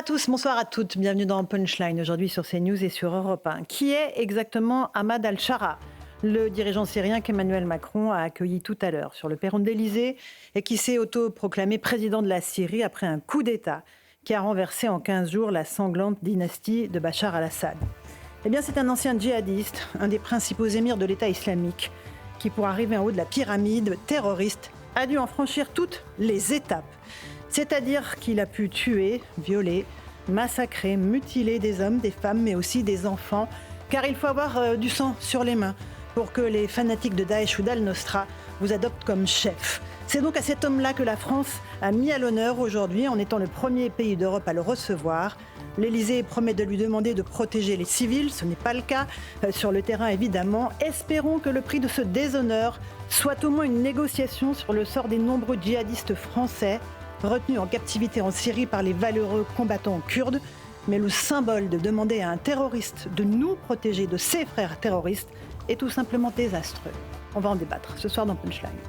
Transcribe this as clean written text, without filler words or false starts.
à tous, bonsoir à toutes. Bienvenue dans Punchline, aujourd'hui sur CNews et sur Europe 1. Qui est exactement Ahmad al-Shara, le dirigeant syrien qu'Emmanuel Macron a accueilli tout à l'heure sur le perron de l'Élysée et qui s'est autoproclamé président de la Syrie après un coup d'État qui a renversé en 15 jours la sanglante dynastie de Bachar al-Assad. Eh bien, c'est un ancien djihadiste, un des principaux émirs de l'État islamique, qui, pour arriver en haut de la pyramide terroriste, a dû en franchir toutes les étapes. C'est-à-dire qu'il a pu tuer, violer, massacrer, mutiler des hommes, des femmes, mais aussi des enfants, car il faut avoir du sang sur les mains pour que les fanatiques de Daesh ou d'Al-Nosra vous adoptent comme chef. C'est donc à cet homme-là que la France a mis à l'honneur aujourd'hui en étant le premier pays d'Europe à le recevoir. L'Élysée promet de lui demander de protéger les civils, ce n'est pas le cas sur le terrain évidemment. Espérons que le prix de ce déshonneur soit au moins une négociation sur le sort des nombreux djihadistes français retenus en captivité en Syrie par les valeureux combattants kurdes. Mais le symbole de demander à un terroriste de nous protéger de ses frères terroristes est tout simplement désastreux. On va en débattre ce soir dans Punchline.